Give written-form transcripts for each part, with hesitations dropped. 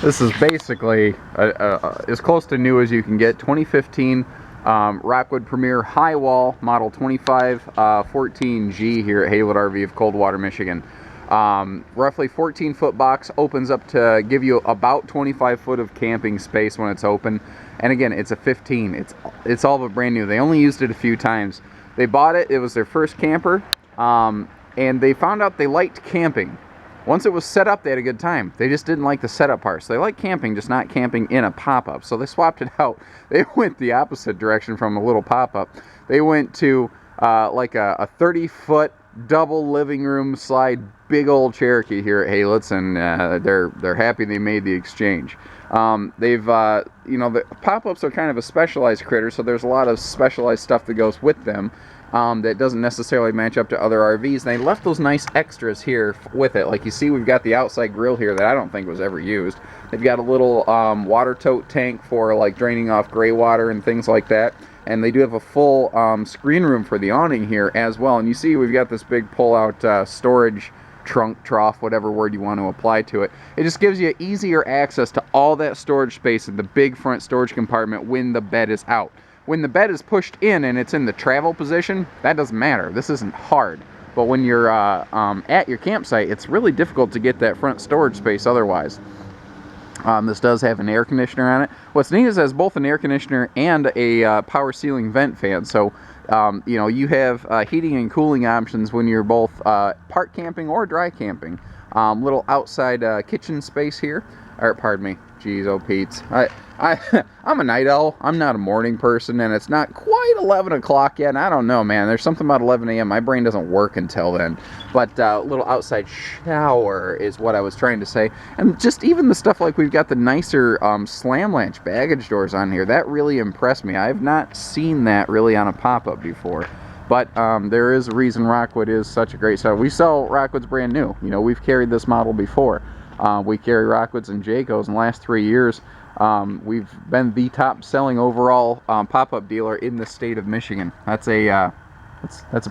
This is basically as close to new as you can get. 2015 Rockwood Premier High Wall Model 2514G here at Haywood RV of Coldwater, Michigan. Roughly 14-foot box, opens up to give you about 25 foot of camping space when it's open. And again, it's a 15. It's all but brand new. They only used it a few times. They bought it. It was their first camper, and they found out they liked camping. Once it was set up, they had a good time. They just didn't like the setup part. So they like camping, just not camping in a pop-up. So they swapped it out. They went the opposite direction from a little pop-up. They went to like a 30-foot double living room slide, big old Cherokee here at Haylet's, and they're happy they made the exchange. They've you know, the pop-ups are kind of a specialized critter, so there's a lot of specialized stuff that goes with them. That doesn't necessarily match up to other RVs. And they left those nice extras here with it. Like you see, we've got the outside grill here that I don't think was ever used. They've got a little water tote tank for like draining off gray water and things like that. And they do have a full screen room for the awning here as well. And you see we've got this big pull-out storage trunk, trough, whatever word you want to apply to it. It just gives you easier access to all that storage space in the big front storage compartment when the bed is out. When the bed is pushed in and it's in the travel position, that doesn't matter. This isn't hard. But when you're at your campsite, it's really difficult to get that front storage space otherwise. This does have an air conditioner on it. What's neat is it has both an air conditioner and a power ceiling vent fan. So, you know, you have heating and cooling options when you're both park camping or dry camping. Little outside kitchen space here. Or, pardon me. Jeez, oh Pete's. I'm a night owl. I'm not a morning person, and it's not quite 11 o'clock yet. And I don't know, man. There's something about 11 a.m. My brain doesn't work until then. But a little outside shower is what I was trying to say. And just even the stuff like we've got the nicer slam latch baggage doors on here. That really impressed me. I've not seen that really on a pop-up before. But there is a reason Rockwood is such a great seller. We sell Rockwoods brand new. You know, we've carried this model before. We carry Rockwoods and Jaycos in the last 3 years. We've been the top selling overall pop-up dealer in the state of Michigan. That's a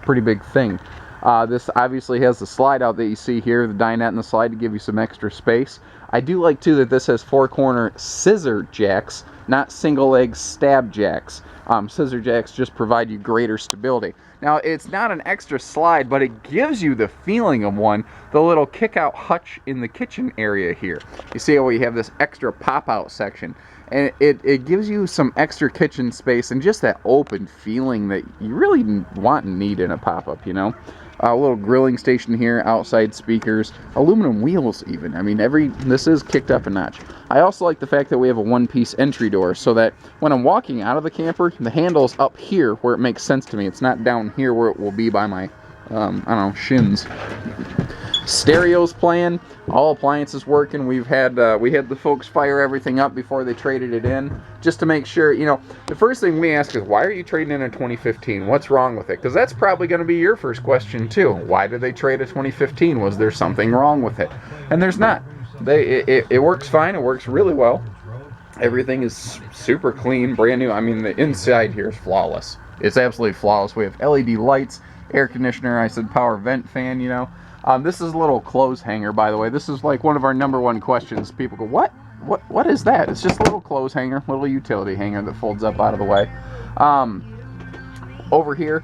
pretty big thing. This obviously has the slide out that you see here, the dinette and the slide to give you some extra space. I do like too that this has 4-corner scissor jacks, not single leg stab jacks. Scissor jacks just provide you greater stability. Now, it's not an extra slide, but it gives you the feeling of one. The little kick-out hutch in the kitchen area here. You see how we have this extra pop-out section. And it gives you some extra kitchen space and just that open feeling that you really want and need in a pop-up, you know? A little grilling station here, outside speakers, aluminum wheels even. I mean, this is kicked up a notch. I also like the fact that we have a one-piece entry door so that when I'm walking out of the camper, the handle's up here where it makes sense to me. It's not down here where it will be by my, I don't know, shins. Stereo's playing, all appliances working. We had the folks fire everything up before they traded it in, just to make sure. You know, the first thing we ask is, why are you trading in a 2015? What's wrong with it? Because that's probably going to be your first question too. Why did they trade a 2015? Was there something wrong with it? And there's not. It works fine. It works really well. Everything is super clean, brand new. I mean, the inside here is flawless. It's absolutely flawless. We have LED lights, air conditioner. I said power vent fan, you know. This is a little clothes hanger, by the way. This is like one of our #1 questions. People go, what is that? It's just a little clothes hanger, little utility hanger that folds up out of the way. Over here,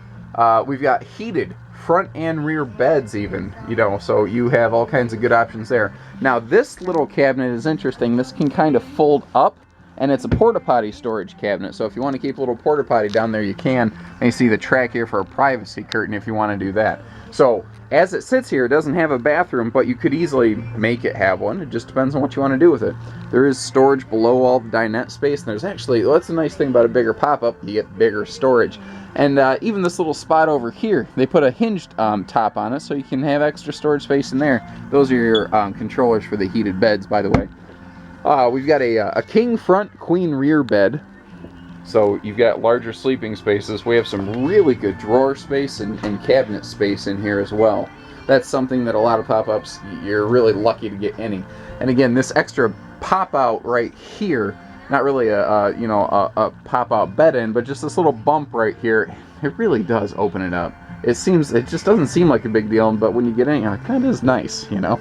we've got heated front and rear beds even, you know, so you have all kinds of good options there. Now, this little cabinet is interesting. This can kind of fold up, and it's a porta potty storage cabinet. So if you want to keep a little porta potty down there, you can. And you see the track here for a privacy curtain if you want to do that. So as it sits here, it doesn't have a bathroom, but you could easily make it have one. It just depends on what you want to do with it. There is storage below all the dinette space, and there's actually, that's the nice thing about a bigger pop-up, you get bigger storage. And even this little spot over here, they put a hinged top on it, so you can have extra storage space in there. Those are your controllers for the heated beds, by the way. We've got a king front, queen rear bed. So you've got larger sleeping spaces. We have some really good drawer space and cabinet space in here as well. That's something that a lot of pop-ups, you're really lucky to get any. And again, this extra pop-out right here, not really a pop-out bed in, but just this little bump right here, it really does open it up. It just doesn't seem like a big deal, but when you get in, you're like, that is nice, you know.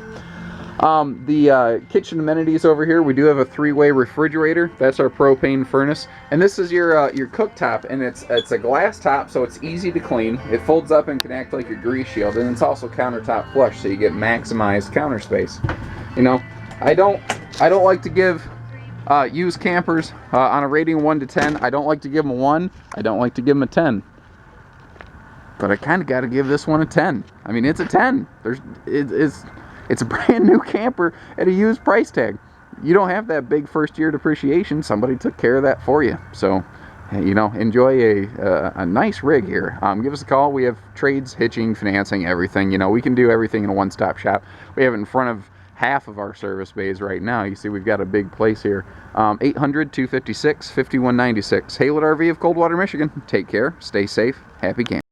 The kitchen amenities over here, we do have a 3-way refrigerator. That's our propane furnace, and this is your cooktop, and it's a glass top, so it's easy to clean. It folds up and can act like your grease shield, and it's also countertop flush, so you get maximized counter space. You know, I don't like to give used campers on a rating 1 to 10. I don't like to give them a 1. I don't like to give them a 10. But I kind of got to give this one a 10. I mean, it's a 10. It's a brand new camper at a used price tag. You don't have that big first year depreciation. Somebody took care of that for you. So, you know, enjoy a nice rig here. Give us a call. We have trades, hitching, financing, everything. You know, we can do everything in a one-stop shop. We have it in front of half of our service bays right now. You see we've got a big place here. 800-256-5196. Haylett RV of Coldwater, Michigan. Take care. Stay safe. Happy camping.